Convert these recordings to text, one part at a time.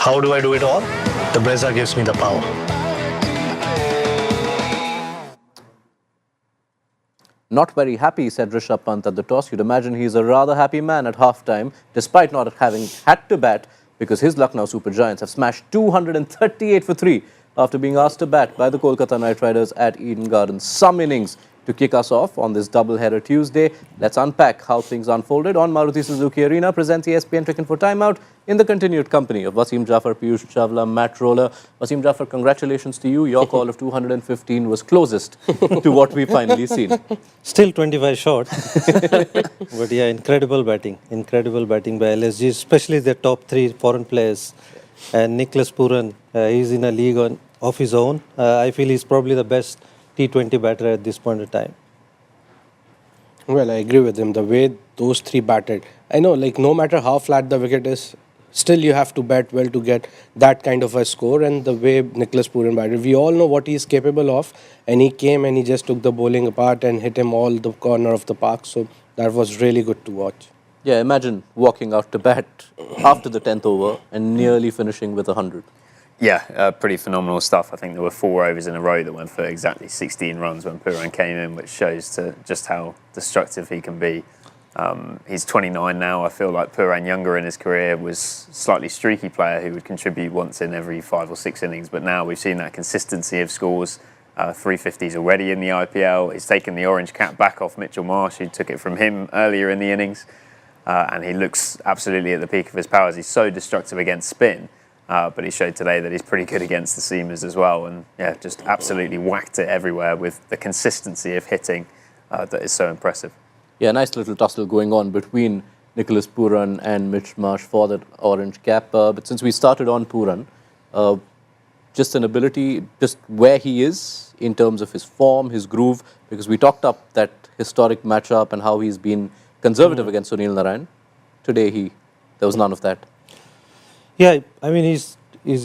How do I do it all? The Brezza gives me the power. Not very happy, said Rishabh Pant at the toss. You'd imagine he's a rather happy man at halftime, despite not having had to bat, because his Lucknow Super Giants have smashed 238 for 3 after being asked to bat by the Kolkata Knight Riders at Eden Gardens. Some innings to kick us off on this doubleheader Tuesday. Let's unpack how things unfolded on Maruti Suzuki Arena. Presents ESPN Cricket for Timeout in the continued company of Wasim, Jaffer, Piyush Chawla, Matt Roller. Wasim, Jaffer, congratulations to you. Your call of 215 was closest to what we've finally seen. Still 25 short. But yeah, incredible batting by LSG, especially the top three foreign players. And Nicholas Pooran, he's in a league of his own. I feel he's probably the best T20 batter at this point in time. Well, I agree with him. The way those three batted, I know, like, no matter how flat the wicket is, still you have to bat well to get that kind of a score. And the way Nicholas Pooran batted, we all know what he's capable of. And he came and he just took the bowling apart and hit him all the corner of the park. So that was really good to watch. Yeah, imagine walking out to bat after the 10th over and nearly finishing with 100. Yeah, pretty phenomenal stuff. I think there were 4 overs in a row that went for exactly 16 runs when Pooran came in, which shows to just how destructive he can be. He's 29 now. I feel like Pooran, younger in his career, was a slightly streaky player who would contribute once in every 5 or 6 innings. But now we've seen that consistency of scores. 350s already in the IPL. He's taken the orange cap back off Mitchell Marsh, who took it from him earlier in the innings. And he looks absolutely at the peak of his powers. He's so destructive against spin. But he showed today that he's pretty good against the seamers as well. And yeah, just absolutely whacked it everywhere with the consistency of hitting that is so impressive. Yeah, nice little tussle going on between Nicholas Pooran and Mitch Marsh for that orange cap. But since we started on Pooran, just an ability, just where he is in terms of his form, his groove, because we talked up that historic matchup and how he's been conservative against Sunil Narayan. Today, there was none of that. Yeah, I mean, he's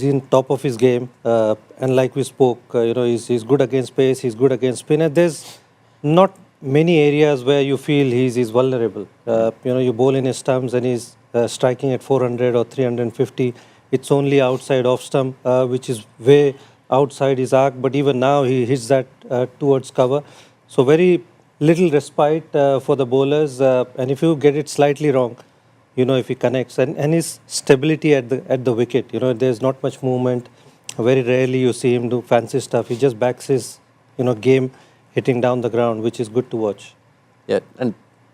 in top of his game. And like we spoke, he's good against pace, he's good against spin. And there's not many areas where you feel he's vulnerable. You bowl in his stumps and he's striking at 400 or 350. It's only outside off stump, which is way outside his arc. But even now, he hits that towards cover. So very little respite for the bowlers. And if you get it slightly wrong, if he connects, and his stability at the wicket, there's not much movement. Very rarely you see him do fancy stuff. He just backs his, game hitting down the ground, which is good to watch. Yeah, and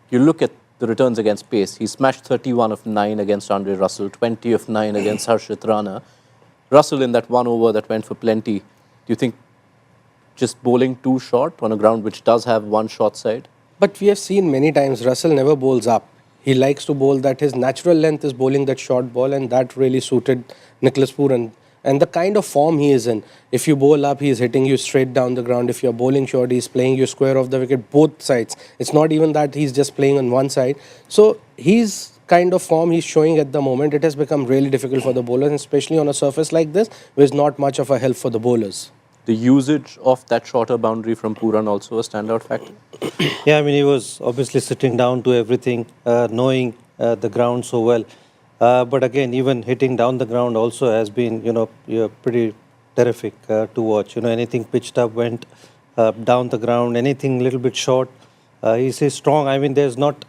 you look at the returns against pace. He smashed 31 of 9 against Andre Russell, 20 of 9 against Harshit Rana. Russell in that 1 over that went for plenty. Do you think just bowling too short on a ground which does have one short side? But we have seen many times Russell never bowls up. He likes to bowl that. His natural length is bowling that short ball, and that really suited Nicholas Pooran. And the kind of form he is in, if you bowl up, he's hitting you straight down the ground. If you're bowling short, he's playing you square off the wicket, both sides. It's not even that he's just playing on one side. So his kind of form he's showing at the moment, it has become really difficult for the bowlers, especially on a surface like this, where there's not much of a help for the bowlers. The usage of that shorter boundary from Pooran also a standout factor? Yeah, I mean, he was obviously sitting down to everything, knowing the ground so well. But again, even hitting down the ground also has been, pretty terrific to watch. Anything pitched up went down the ground, anything a little bit short. He's strong. I mean, there's not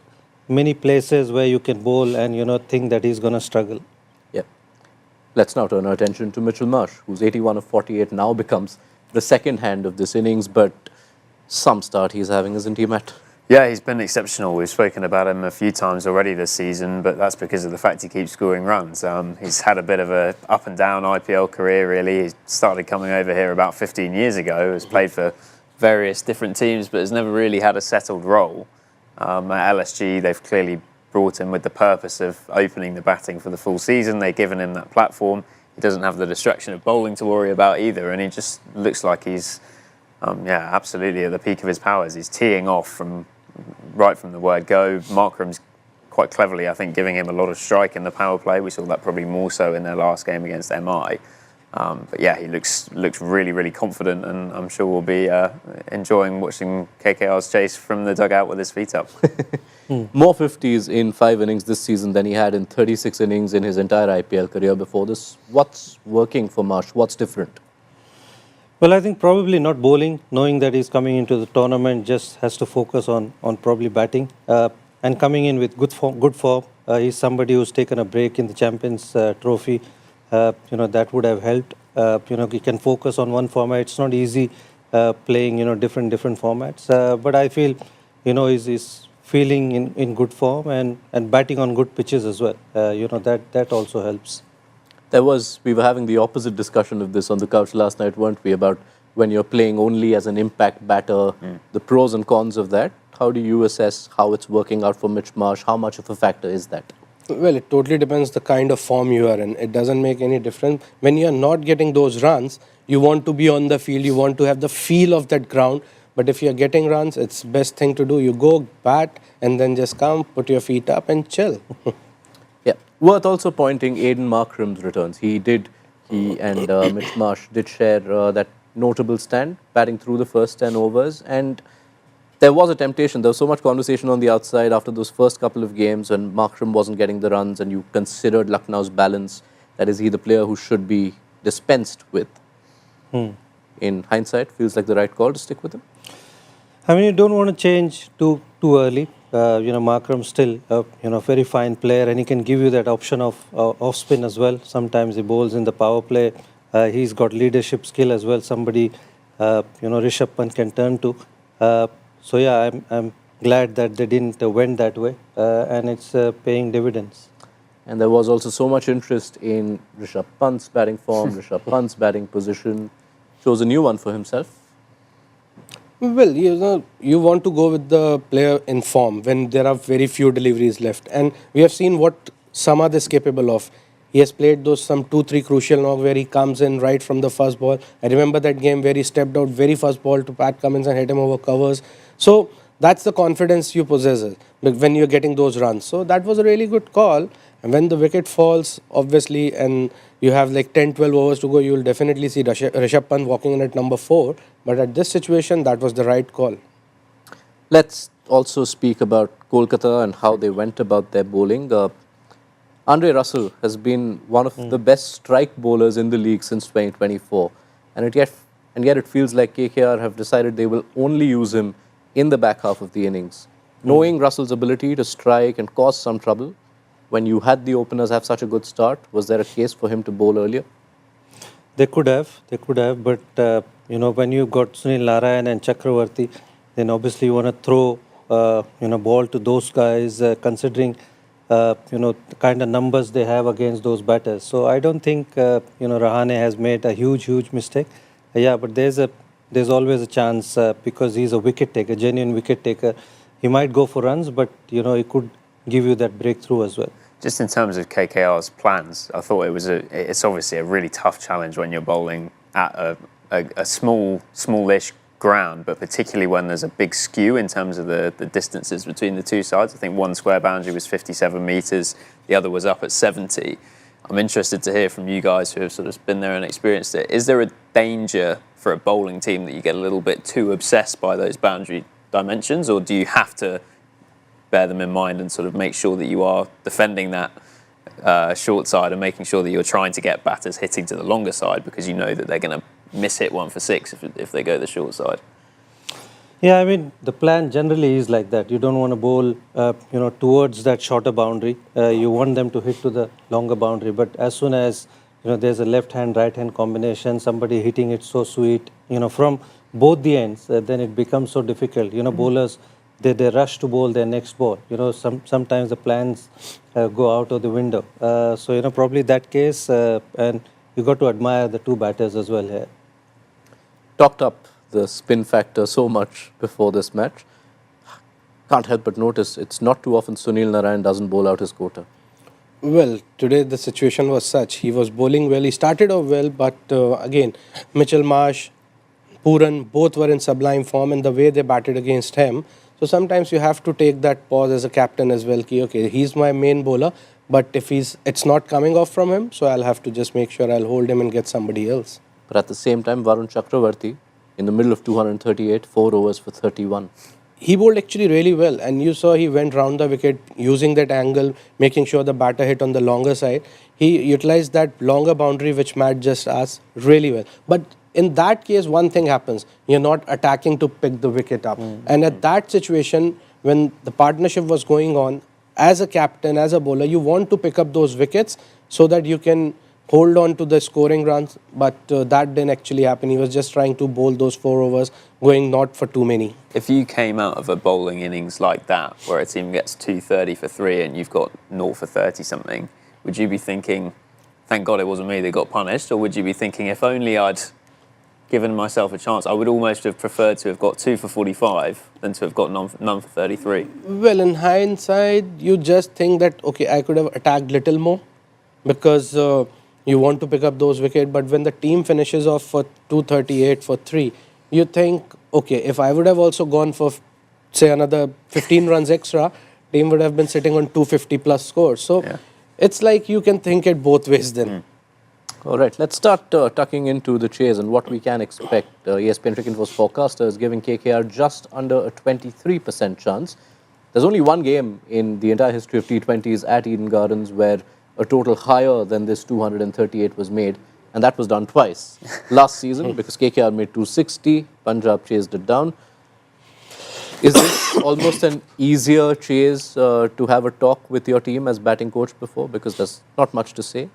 many places where you can bowl and, think that he's going to struggle. Yeah. Let's now turn our attention to Mitchell Marsh, who's 81 of 48, now becomes the second hand of this innings, but some start he's having, isn't he, Matt? Yeah, he's been exceptional. We've spoken about him a few times already this season, but that's because of the fact he keeps scoring runs. He's had a bit of a up and down IPL career, really. He started coming over here about 15 years ago, has played for various different teams, but has never really had a settled role. At LSG, they've clearly brought him with the purpose of opening the batting for the full season. They've given him that platform. He doesn't have the distraction of bowling to worry about either, and he just looks like he's, absolutely at the peak of his powers. He's teeing off right from the word go. Markram's quite cleverly, I think, giving him a lot of strike in the power play. We saw that probably more so in their last game against MI. But yeah, he looks really confident, and I'm sure we'll be enjoying watching KKR's chase from the dugout with his feet up. More 50s in 5 innings this season than he had in 36 innings in his entire IPL career before this. What's working for Marsh? What's different? Well, I think probably not bowling, knowing that he's coming into the tournament, just has to focus on probably batting and coming in with good form. Good form. He's somebody who's taken a break in the Champions Trophy. That would have helped. He can focus on one format. It's not easy playing different formats. But I feel he's feeling in good form and batting on good pitches as well. That also helps. We were having the opposite discussion of this on the couch last night, weren't we, about when you're playing only as an impact batter, the pros and cons of that. How do you assess how it's working out for Mitch Marsh? How much of a factor is that? Well, it totally depends the kind of form you are in. It doesn't make any difference. When you are not getting those runs, you want to be on the field, you want to have the feel of that ground. But if you're getting runs, it's best thing to do. You go bat and then just come, put your feet up and chill. Yeah. Worth also pointing Aidan Markram's returns. He and Mitch Marsh did share that notable stand, batting through the first 10 overs. And there was a temptation. There was so much conversation on the outside after those first couple of games when Markram wasn't getting the runs and you considered Lucknow's balance. That is he the player who should be dispensed with? In hindsight, feels like the right call to stick with him? I mean, you don't want to change too early. Markram's still a very fine player, and he can give you that option of off spin as well. Sometimes he bowls in the power play. He's got leadership skill as well. Somebody Rishabh Pant can turn to. So yeah, I'm glad that they didn't went that way, and it's paying dividends. And there was also so much interest in Rishabh Pant's batting form, Rishabh Pant's batting position. Chose a new one for himself. Well, you want to go with the player in form when there are very few deliveries left. And we have seen what Samad is capable of. He has played those some 2-3 crucial knocks where he comes in right from the first ball. I remember that game where he stepped out very first ball to Pat Cummins and hit him over covers. So that's the confidence you possess when you're getting those runs. So that was a really good call. And when the wicket falls, obviously, and you have like 10-12 overs to go, you will definitely see Rishabh Pant walking in at number 4. But at this situation, that was the right call. Let's also speak about Kolkata and how they went about their bowling. Andre Russell has been one of the best strike bowlers in the league since 2024. And yet it feels like KKR have decided they will only use him in the back half of the innings. Knowing Russell's ability to strike and cause some trouble, when you had the openers have such a good start, was there a case for him to bowl earlier? They could have, but when you got Sunil Narayan and Chakravarti, then obviously you want to throw ball to those guys, considering the kind of numbers they have against those batters. So I don't think Rahane has made a huge mistake. Yeah, but there's always a chance because he's a wicket taker, genuine wicket taker. He might go for runs, but he could give you that breakthrough as well. Just in terms of KKR's plans, I thought it's obviously a really tough challenge when you're bowling at a smallish ground, but particularly when there's a big skew in terms of the distances between the two sides. I think one square boundary was 57 metres, the other was up at 70. I'm interested to hear from you guys who have sort of been there and experienced it. Is there a danger for a bowling team that you get a little bit too obsessed by those boundary dimensions, or do you have to bear them in mind and sort of make sure that you are defending that short side and making sure that you're trying to get batters hitting to the longer side because you know that they're going to miss hit 1 for 6 if they go the short side? Yeah, I mean, the plan generally is like that. You don't want to bowl, towards that shorter boundary. You want them to hit to the longer boundary. But as soon as, there's a left-hand, right-hand combination, somebody hitting it so sweet, from both the ends, then it becomes so difficult. Bowlers, they rush to bowl their next ball. Sometimes the plans go out of the window. So, probably that case, and you got to admire the two batters as well here. Talked up the spin factor so much before this match. Can't help but notice it's not too often Sunil Narayan doesn't bowl out his quota. Well, today the situation was such. He was bowling well. He started off well, but again, Mitchell Marsh, Pooran, both were in sublime form, and the way they batted against him. So sometimes you have to take that pause as a captain as well. Okay, he's my main bowler, But if it's not coming off from him, so I'll have to just make sure I'll hold him and get somebody else. But at the same time, Varun Chakravarti, in the middle of 238, 4 overs for 31. He bowled actually really well, and you saw he went round the wicket using that angle, making sure the batter hit on the longer side. He utilized that longer boundary which Matt just asked really well. But in that case, one thing happens: you're not attacking to pick the wicket up. And at that situation, when the partnership was going on, as a captain, as a bowler, you want to pick up those wickets so that you can hold on to the scoring runs, but that didn't actually happen. He was just trying to bowl those 4 overs, going not for too many. If you came out of a bowling innings like that, where a team gets 230 for 3 and you've got 0 for 30 something, would you be thinking, thank God it wasn't me that got punished? Or would you be thinking, if only I'd given myself a chance, I would almost have preferred to have got 2 for 45 than to have got none for 33? Well, in hindsight, you just think that, okay, I could have attacked little more because you want to pick up those wickets. But when the team finishes off for 238 for 3, you think, okay, if I would have also gone for, say, another 15 runs extra, team would have been sitting on 250 plus scores. So it's like you can think it both ways then. All right, let's start tucking into the chase and what we can expect. ESPN Cricinfo's forecaster is giving KKR just under a 23% chance. There's only one game in the entire history of T20s at Eden Gardens where a total higher than this 238 was made, and that was done twice. Last season, because KKR made 260, Punjab chased it down. Is this almost an easier chase to have a talk with your team as batting coach before? Because there's not much to say.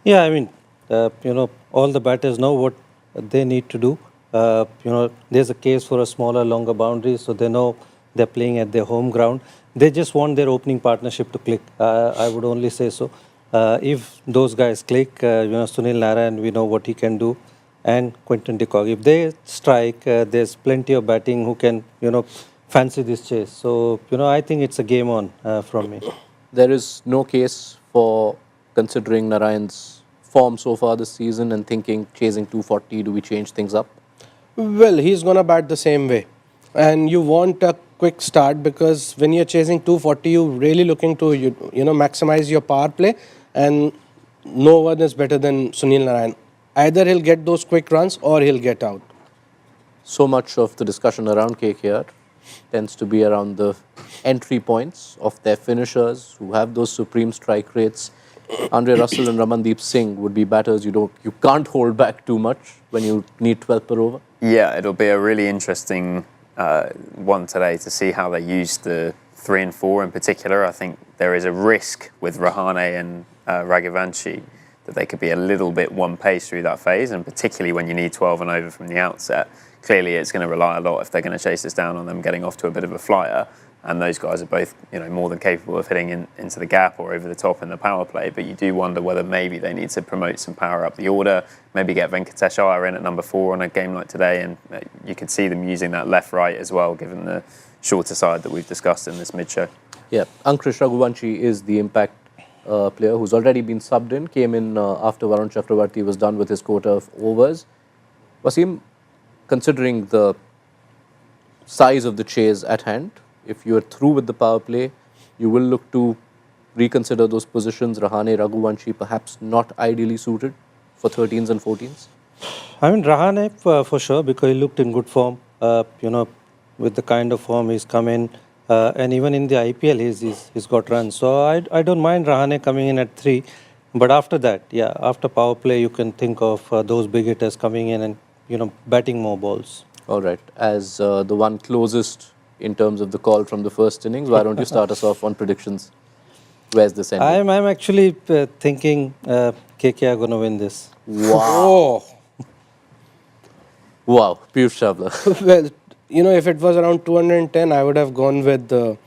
Yeah, I mean, all the batters know what they need to do. There's a case for a smaller, longer boundary, so they know they're playing at their home ground. They just want their opening partnership to click. I would only say so. If those guys click, Sunil Narayan, we know what he can do, and Quinton de Kock. If they strike, there's plenty of batting who can, fancy this chase. So, I think it's a game on from me. There is no case for considering Narayan's form so far this season and thinking chasing 240, do we change things up? Well, he's going to bat the same way. And you want a quick start because when you're chasing 240, you're really looking to, maximize your power play. And no one is better than Sunil Narayan. Either he'll get those quick runs or he'll get out. So much of the discussion around KKR tends to be around the entry points of their finishers who have those supreme strike rates. Andre Russell and Ramandeep Singh would be batters you can't hold back too much when you need 12 per over. Yeah, it'll be a really interesting one today to see how they use the 3 and 4 in particular. I think there is a risk with Rahane and Raghuvanshi that they could be a little bit one pace through that phase, and particularly when you need 12 and over from the outset. Clearly, it's going to rely a lot if they're going to chase this down on them getting off to a bit of a flyer. And those guys are both, more than capable of hitting into the gap or over the top in the power play. But you do wonder whether maybe they need to promote some power up the order, maybe get Venkatesh Iyer in at number 4 on a game like today. And you could see them using that left-right as well, given the shorter side that we've discussed in this mid-show. Yeah, Ankush Raghuvanshi is the impact player who's already been subbed in, came in after Varun Chakravarti was done with his quota of overs. Wasim, considering the size of the chase at hand, if you are through with the power play, you will look to reconsider those positions. Rahane, Raghuvanshi perhaps not ideally suited for 13s and 14s. I mean, Rahane for sure, because he looked in good form, with the kind of form he's come in. And even in the IPL, he's got runs. So I don't mind Rahane coming in at 3. But after that, after power play, you can think of those big hitters coming in and, batting more balls. All right. As the one closest in terms of the call from the first innings, why don't you start us off on predictions? Where's this ending? I'm actually thinking KKR are going to win this. Wow. Wow. Piyush Chawla. Well, if it was around 210, I would have gone with the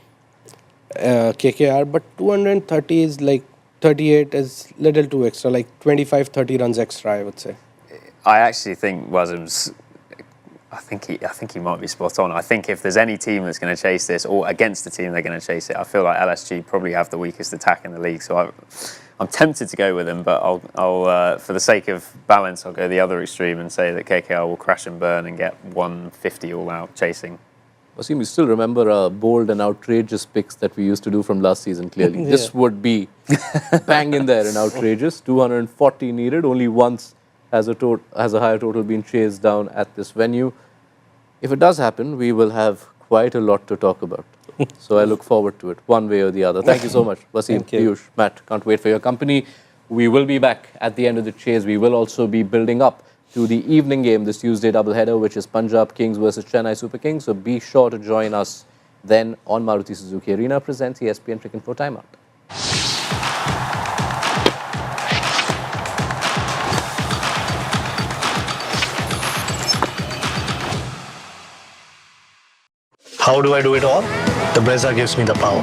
KKR. But 230 is like 38 is little too extra, like 25, 30 runs extra, I would say. I actually think Wasim's. I think he might be spot on. I think if there's any team that's going to chase this, or against the team they're going to chase it, I feel like LSG probably have the weakest attack in the league. So I'm tempted to go with them, but I'll for the sake of balance, I'll go the other extreme and say that KKR will crash and burn and get 150 all out chasing. Wasim, you still remember bold and outrageous picks that we used to do from last season, clearly. Yeah. This would be bang in there in outrageous. 240 needed. Only once has a higher total been chased down at this venue. If it does happen, we will have quite a lot to talk about. So I look forward to it, one way or the other. Thank you so much, Wasim, Thank you. Piyush, Matt. Can't wait for your company. We will be back at the end of the chase. We will also be building up to the evening game this Tuesday doubleheader, which is Punjab Kings versus Chennai Super Kings. So be sure to join us then on Maruti Suzuki Arena presents ESPN Cricket for Timeout. How do I do it all? The Brezza gives me the power.